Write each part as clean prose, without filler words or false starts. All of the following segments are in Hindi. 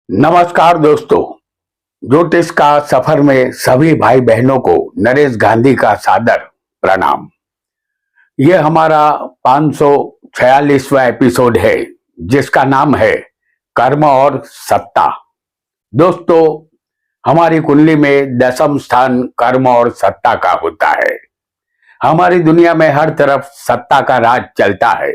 नमस्कार दोस्तों। ज्योतिष का सफर में सभी भाई बहनों को नरेश गांधी का सादर प्रणाम। ये हमारा 546वां एपिसोड है जिसका नाम है कर्म और सत्ता। दोस्तों, हमारी कुंडली में 10वां स्थान कर्म और सत्ता का होता है। हमारी दुनिया में हर तरफ सत्ता का राज चलता है।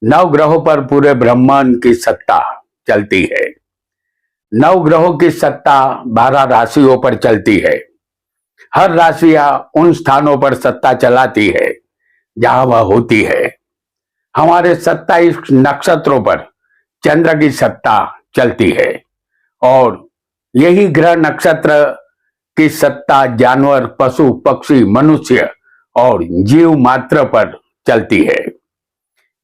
9 ग्रहों पर पूरे ब्रह्मांड की सत्ता चलती है। 9 ग्रहों की सत्ता 12 राशियों पर चलती है। हर राशियां उन स्थानों पर सत्ता चलाती है जहां वह होती है। हमारे 27 नक्षत्रों पर चंद्र की सत्ता चलती है और यही ग्रह नक्षत्र की सत्ता जानवर, पशु, पक्षी, मनुष्य और जीव मात्र पर चलती है।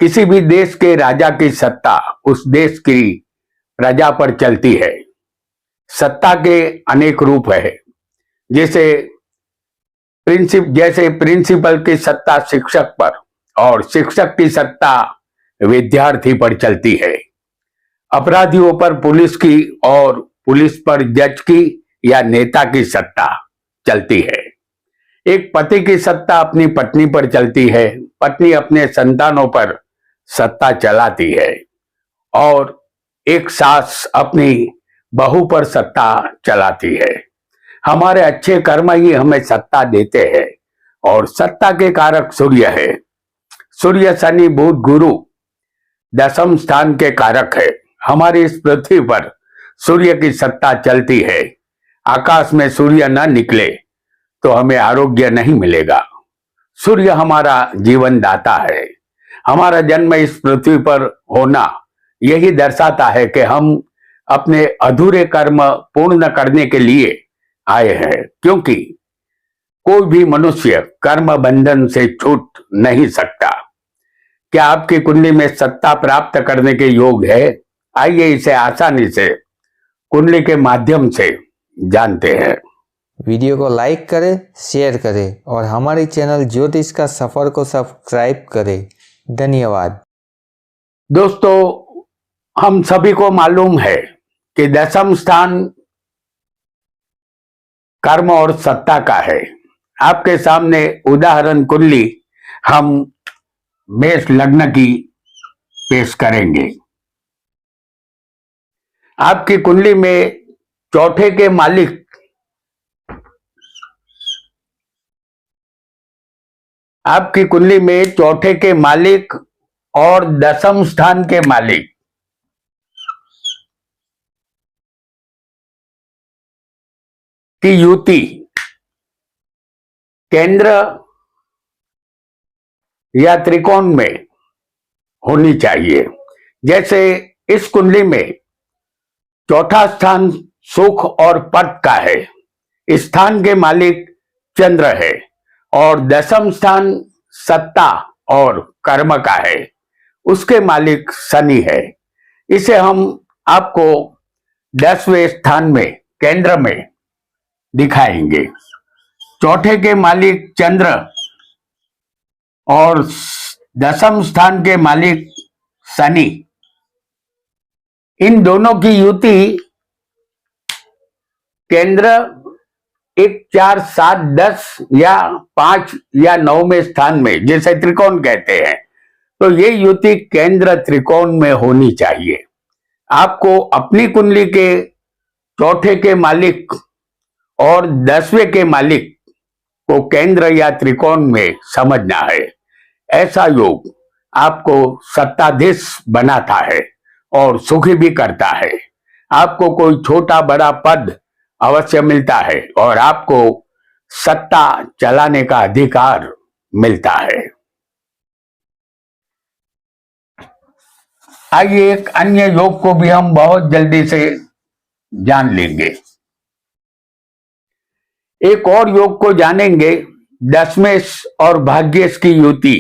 किसी भी देश के राजा की सत्ता उस देश की प्रजा पर चलती है। सत्ता के अनेक रूप है। जैसे प्रिंसिपल की सत्ता शिक्षक पर और शिक्षक की सत्ता विद्यार्थी पर चलती है। अपराधियों पर पुलिस की और पुलिस पर जज की या नेता की सत्ता चलती है। एक पति की सत्ता अपनी पत्नी पर चलती है। पत्नी अपने संतानों पर सत्ता चलाती है और एक सास अपनी बहू पर सत्ता चलाती है। हमारे अच्छे कर्म ही हमें सत्ता देते हैं और सत्ता के कारक सूर्य है। सूर्य, शनि, बुध, गुरु 10वें स्थान के कारक है। हमारी इस पृथ्वी पर सूर्य की सत्ता चलती है। आकाश में सूर्य न निकले तो हमें आरोग्य नहीं मिलेगा। सूर्य हमारा जीवन दाता है। हमारा जन्म इस पृथ्वी पर होना यही दर्शाता है कि हम अपने अधूरे कर्म पूर्ण करने के लिए आए हैं, क्योंकि कोई भी मनुष्य कर्म बंधन से छूट नहीं सकता। क्या आपकी कुंडली में सत्ता प्राप्त करने के योग है? आइए इसे आसानी से कुंडली के माध्यम से जानते हैं। वीडियो को लाइक करें, शेयर करें और हमारे चैनल ज्योतिष का सफर को सब्सक्राइब करें। धन्यवाद। दोस्तों, हम सभी को मालूम है कि 10वां स्थान कर्म और सत्ता का है। आपके सामने उदाहरण कुंडली हम मेष लग्न की पेश करेंगे। आपकी कुंडली में चौथे के मालिक और 10वें स्थान के मालिक की युति केंद्र या त्रिकोण में होनी चाहिए। जैसे इस कुंडली में चौथा स्थान सुख और पद का है। इस स्थान के मालिक चंद्र है और 10वां स्थान सत्ता और कर्म का है। उसके मालिक शनि है। इसे हम आपको 10वें स्थान में केंद्र में दिखाएंगे। चौथे के मालिक चंद्र और 10वें स्थान के मालिक शनि, इन दोनों की युति केंद्र 1, 4, 7, 10 या 5 या 9वें स्थान में, जैसे त्रिकोण कहते हैं, तो ये युति केंद्र त्रिकोण में होनी चाहिए। आपको अपनी कुंडली के चौथे के मालिक और 10वें के मालिक को केंद्र या त्रिकोण में समझना है। ऐसा योग आपको सत्ताधीश बनाता है और सुखी भी करता है। आपको कोई छोटा बड़ा पद अवश्य मिलता है और आपको सत्ता चलाने का अधिकार मिलता है। आइए एक अन्य योग को भी हम बहुत जल्दी से जान लेंगे। एक और योग को जानेंगे। दशमेश और भाग्येश की युति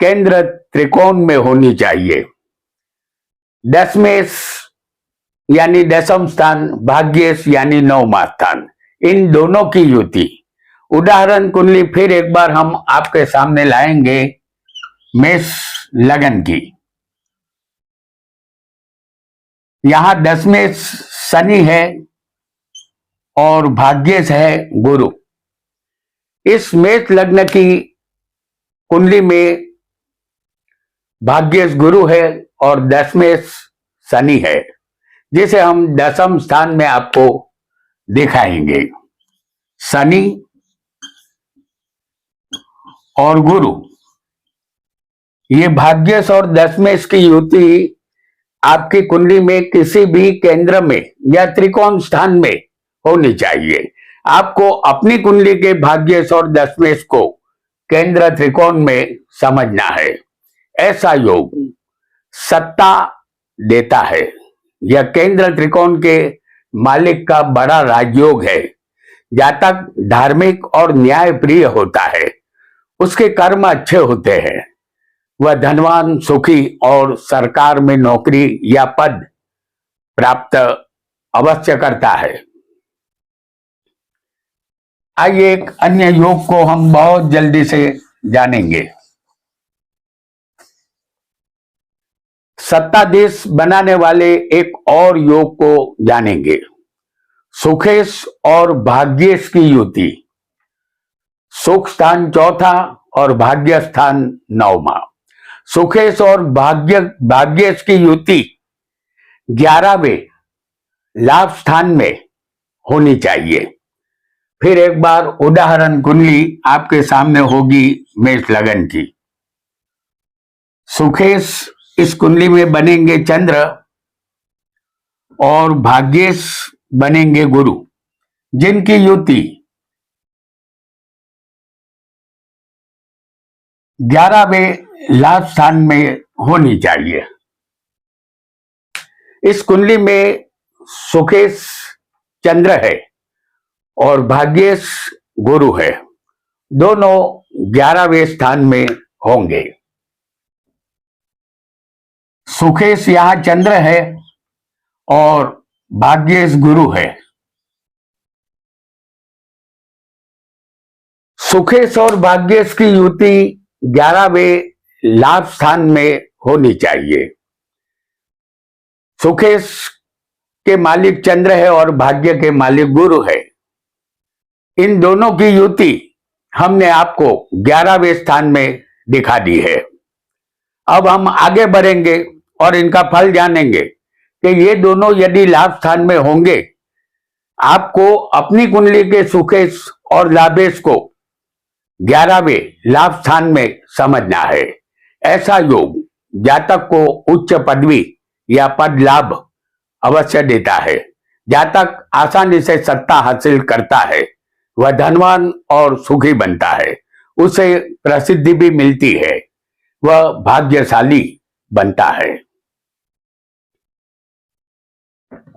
केंद्र त्रिकोण में होनी चाहिए। दशमेश यानी 10वां स्थान, भाग्येश यानी 9वां स्थान, इन दोनों की युति। उदाहरण कुंडली फिर एक बार हम आपके सामने लाएंगे मेष लगन की। यहां 10 में शनि है और भाग्येश है गुरु। इस मेष लग्न की कुंडली में भाग्येश गुरु है और 10 में शनि है, जिसे हम दसम स्थान में आपको दिखाएंगे। शनि और गुरु, ये भाग्येश और 10 में की युति आपकी कुंडली में किसी भी केंद्र में या त्रिकोण स्थान में होनी चाहिए। आपको अपनी कुंडली के भाग्येश और 10 में को केंद्र त्रिकोण में समझना है। ऐसा योग सत्ता देता है। यह केंद्र त्रिकोण के मालिक का बड़ा राजयोग है। जातक धार्मिक और न्याय प्रिय होता है, उसके कर्म अच्छे होते हैं, वह धनवान, सुखी और सरकार में नौकरी या पद प्राप्त अवश्य करता है। आइए एक अन्य योग को हम बहुत जल्दी से जानेंगे। सत्ताधीश बनाने वाले एक और योग को जानेंगे, सुखेश और भाग्येश की युति। सुख स्थान चौथा और भाग्य स्थान 9वां। सुखेश और भाग्येश की युति 11वें लाभ स्थान में होनी चाहिए। फिर एक बार उदाहरण कुंडली आपके सामने होगी मेष लगन की। सुखेश इस कुंडली में बनेंगे चंद्र और भाग्येश बनेंगे गुरु, जिनकी युति 11वें लाभ स्थान में होनी चाहिए। इस कुंडली में सुखेश चंद्र है और भाग्येश गुरु है, दोनों 11वें स्थान में होंगे। सुखेश यहां चंद्र है और भाग्येश गुरु है। सुखेश और भाग्येश की युति 11वें लाभ स्थान में होनी चाहिए। सुखेश के मालिक चंद्र है और भाग्य के मालिक गुरु है। इन दोनों की युति हमने आपको 11वें स्थान में दिखा दी है। अब हम आगे बढ़ेंगे और इनका फल जानेंगे कि ये दोनों यदि लाभ स्थान में होंगे, आपको अपनी कुंडली के सुखेश और लाभेश को 11वें लाभ स्थान में समझना है। ऐसा योग जातक को उच्च पदवी या पद लाभ अवश्य देता है। जातक आसानी से सत्ता हासिल करता है, वह धनवान और सुखी बनता है, उसे प्रसिद्धि भी मिलती है, वह भाग्यशाली बनता है।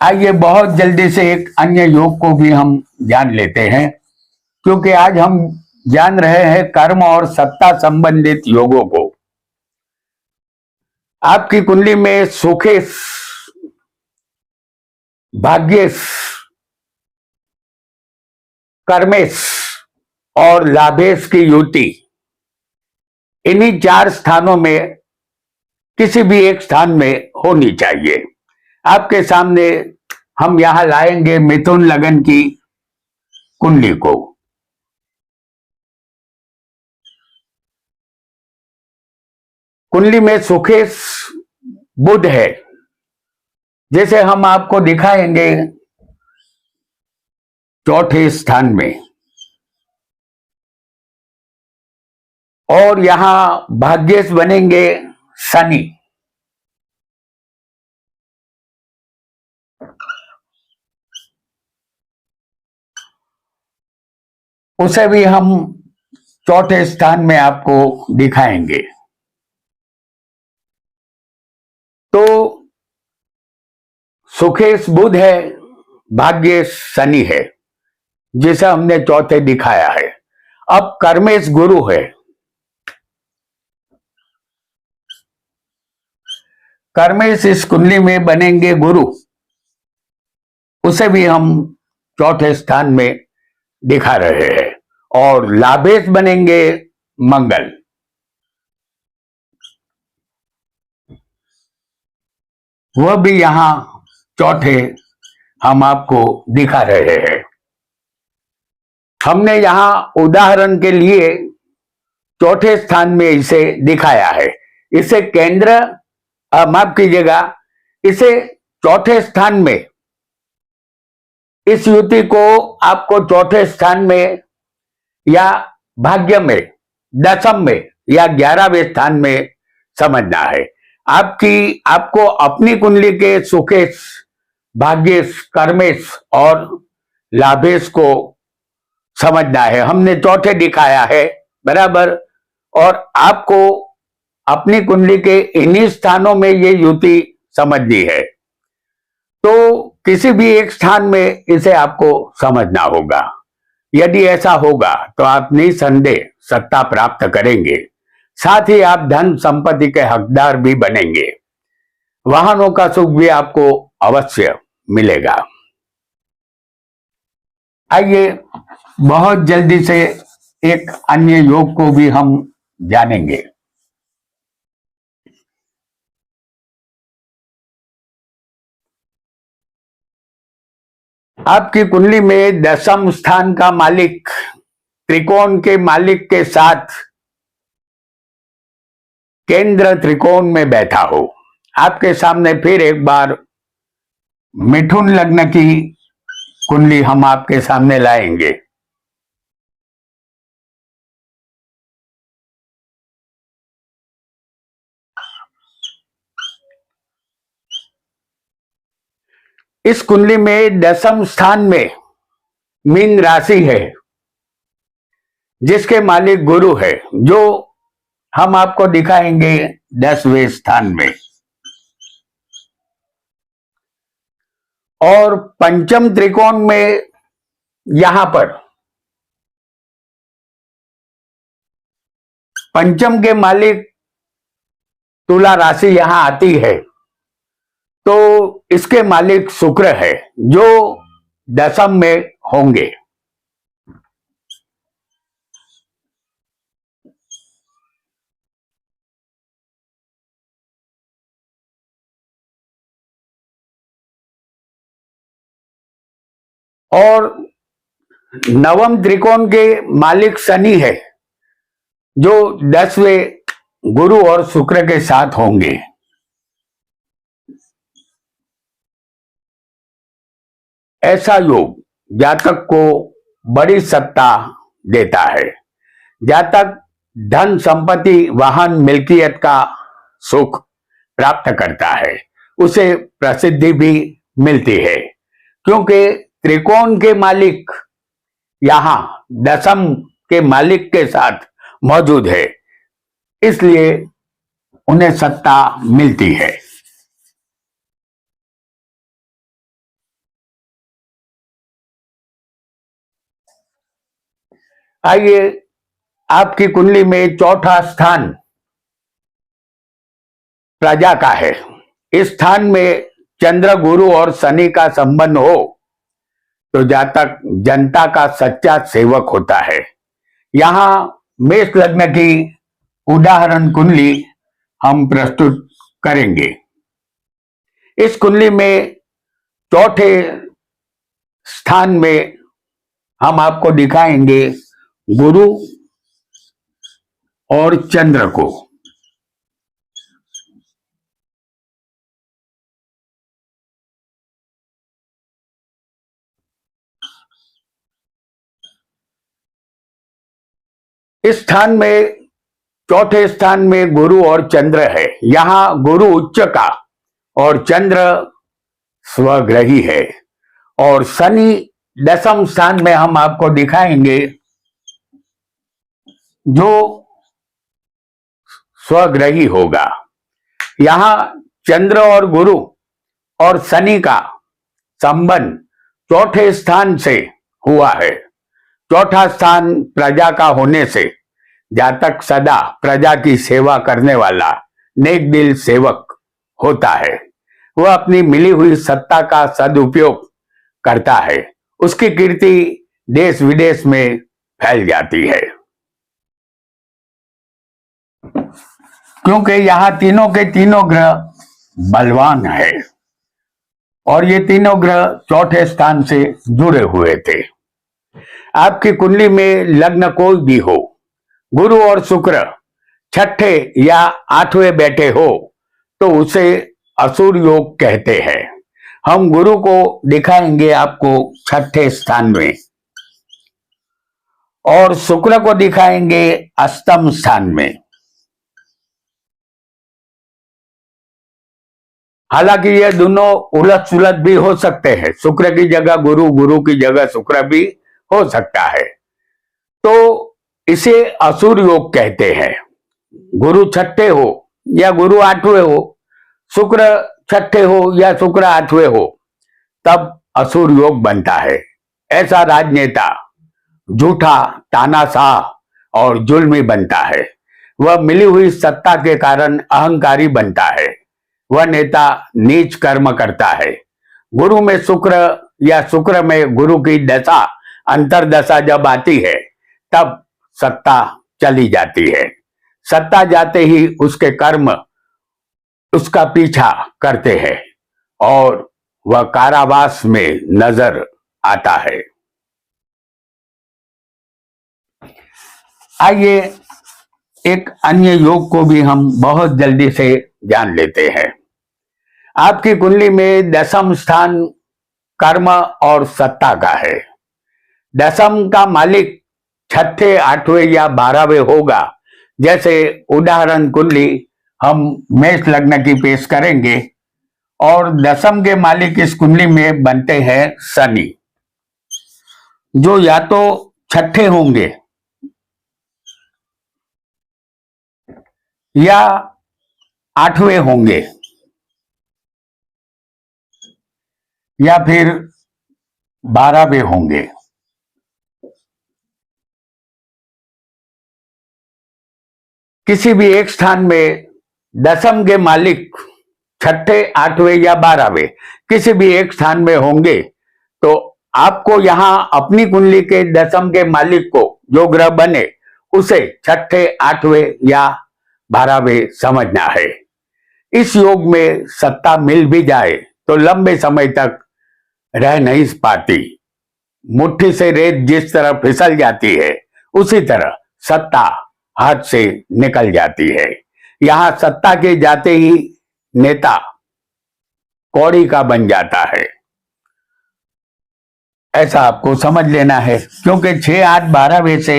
आइए बहुत जल्दी से एक अन्य योग को भी हम जान लेते हैं, क्योंकि आज हम जान रहे हैं कर्म और सत्ता संबंधित योगों को। आपकी कुंडली में सुखेश, भाग्येश, कर्मेश और लाभेश की युति इन्हीं 4 स्थानों में किसी भी एक स्थान में होनी चाहिए। आपके सामने हम यहां लाएंगे मिथुन लगन की कुंडली को। कुंडली में सुखेश बुध है, जैसे हम आपको दिखाएंगे चौथे स्थान में, और यहां भाग्येश बनेंगे शनि। उसे भी हम चौथे स्थान में आपको दिखाएंगे। तो सुखेश बुध है, भाग्येश शनि है, जिसे हमने चौथे दिखाया है। अब कर्मेश गुरु है। कर्मेश इस कुंडली में बनेंगे गुरु, उसे भी हम चौथे स्थान में दिखा रहे हैं। और लाभेश बनेंगे मंगल। वह भी यहां चौथे हम आपको दिखा रहे हैं। हमने यहां उदाहरण के लिए चौथे स्थान में इसे दिखाया है। इसे केंद्र, माफ कीजिएगा, इसे चौथे स्थान में, इस युति को आपको चौथे स्थान में या भाग्य में, दशम में या 11वें स्थान में समझना है। आपको अपनी कुंडली के सुखेश, भाग्येश, कर्मेश और लाभेश को समझना है। हमने चौथे दिखाया है, बराबर, और आपको अपनी कुंडली के इन्हीं स्थानों में ये युति समझनी है। तो किसी भी एक स्थान में इसे आपको समझना होगा। यदि ऐसा होगा तो आप निसंदेह सत्ता प्राप्त करेंगे, साथ ही आप धन संपत्ति के हकदार भी बनेंगे। वाहनों का सुख भी आपको अवश्य मिलेगा। आइए बहुत जल्दी से एक अन्य योग को भी हम जानेंगे। आपकी कुंडली में दशम स्थान का मालिक त्रिकोण के मालिक के साथ केंद्र त्रिकोण में बैठा हो। आपके सामने फिर एक बार मिथुन लग्न की कुंडली हम आपके सामने लाएंगे। इस कुंडली में दशम स्थान में मीन राशि है, जिसके मालिक गुरु है, जो हम आपको दिखाएंगे 10वें स्थान में। और पंचम त्रिकोण में यहां पर पंचम के मालिक तुला राशि यहां आती है, तो इसके मालिक शुक्र है, जो दशम में होंगे। और नवम त्रिकोण के मालिक शनि है, जो 10वें गुरु और शुक्र के साथ होंगे। ऐसा योग जातक को बड़ी सत्ता देता है। जातक धन संपत्ति, वाहन, मिल्कियत का सुख प्राप्त करता है। उसे प्रसिद्धि भी मिलती है, क्योंकि त्रिकोण के मालिक यहां दशम के मालिक के साथ मौजूद है, इसलिए उन्हें सत्ता मिलती है। आइए, आपकी कुंडली में चौथा स्थान प्रजा का है। इस स्थान में चंद्र, गुरु और शनि का संबंध हो तो जातक जनता का सच्चा सेवक होता है। यहां मेष लग्न की उदाहरण कुंडली हम प्रस्तुत करेंगे। इस कुंडली में चौथे स्थान में हम आपको दिखाएंगे गुरु और चंद्र को। इस स्थान में, चौथे स्थान में गुरु और चंद्र है। यहां गुरु उच्च का और चंद्र स्वग्रही है। और शनि दशम स्थान में हम आपको दिखाएंगे, जो स्वग्रही होगा। यहां चंद्र और गुरु और शनि का संबंध चौथे स्थान से हुआ है। चौथा स्थान प्रजा का होने से जातक सदा प्रजा की सेवा करने वाला नेक दिल सेवक होता है। वह अपनी मिली हुई सत्ता का सदुपयोग करता है। उसकी कीर्ति देश विदेश में फैल जाती है, क्योंकि यहां तीनों के तीनों ग्रह बलवान है। और ये तीनों ग्रह चौथे स्थान से जुड़े हुए थे। आपकी कुंडली में लग्न कोई भी हो, गुरु और शुक्र छठे या आठवें बैठे हो तो उसे असुर योग कहते हैं। हम गुरु को दिखाएंगे आपको छठे स्थान में और शुक्र को दिखाएंगे अष्टम स्थान में। हालांकि ये दोनों उलट सुलट भी हो सकते हैं, शुक्र की जगह गुरु, गुरु की जगह शुक्र भी हो सकता है। तो इसे असुर योग कहते हैं। गुरु छठे हो या गुरु आठवें हो, शुक्र छठे हो या शुक्र आठवें हो, तब असुर योग बनता है। ऐसा राजनेता झूठा, तानाशाह और जुल्मी बनता है। वह मिली हुई सत्ता के कारण अहंकारी बनता है। वह नेता नीच कर्म करता है। गुरु में शुक्र या शुक्र में गुरु की दशा, अंतरदशा जब आती है तब सत्ता चली जाती है। सत्ता जाते ही उसके कर्म उसका पीछा करते हैं और वह कारावास में नजर आता है। आइए एक अन्य योग को भी हम बहुत जल्दी से जान लेते हैं। आपकी कुंडली में दशम स्थान कर्म और सत्ता का है। दशम का मालिक छठे, आठवें या 12वें होगा। जैसे उदाहरण कुंडली हम मेष लग्न की पेश करेंगे और दशम के मालिक इस कुंडली में बनते हैं शनि, जो या तो छठे होंगे या आठवें होंगे या फिर 12वें होंगे। किसी भी एक स्थान में दशम के मालिक छठे, आठवें या 12वें किसी भी एक स्थान में होंगे तो आपको यहां अपनी कुंडली के दशम के मालिक को, जो ग्रह बने, उसे छठे, आठवें या 12वें समझना है। इस योग में सत्ता मिल भी जाए तो लंबे समय तक रह नहीं पाती। मुट्ठी से रेत जिस तरह फिसल जाती है, उसी तरह सत्ता हाथ से निकल जाती है। यहां सत्ता के जाते ही नेता कौड़ी का बन जाता है, ऐसा आपको समझ लेना है। क्योंकि 6, 8, 12वें से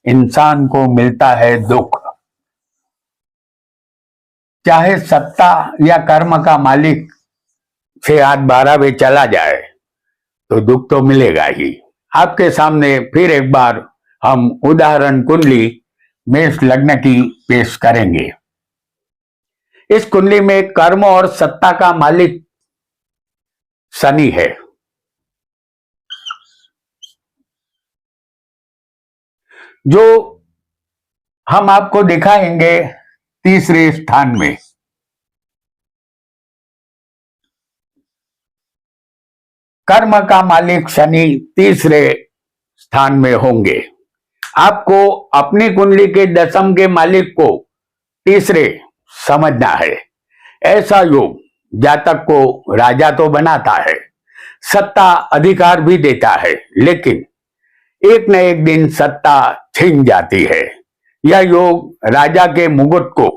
इंसान को मिलता है दुख। चाहे सत्ता या कर्म का मालिक 6, 8, 12वें चला जाए तो दुख तो मिलेगा ही। आपके सामने फिर एक बार हम उदाहरण कुंडली मेष लग्न की पेश करेंगे। इस कुंडली में कर्म और सत्ता का मालिक शनि है। जो हम आपको दिखाएंगे तीसरे स्थान में। कर्म का मालिक शनि तीसरे स्थान में होंगे। आपको अपनी कुंडली के दशम के मालिक को तीसरे समझना है। ऐसा योग जातक को राजा तो बनाता है, सत्ता अधिकार भी देता है, लेकिन एक न एक दिन सत्ता छिन जाती है। यह योग राजा के मुकुट को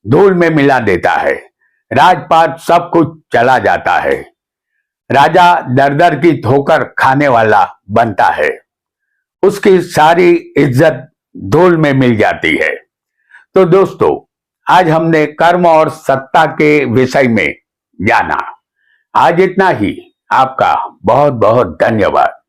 धूल में मिला देता है। राजपाट सब कुछ चला जाता है। राजा दर दर की ठोकर खाने वाला बनता है। उसकी सारी इज्जत धूल में मिल जाती है। तो दोस्तों, आज हमने कर्म और सत्ता के विषय में जाना। आज इतना ही। आपका बहुत बहुत धन्यवाद।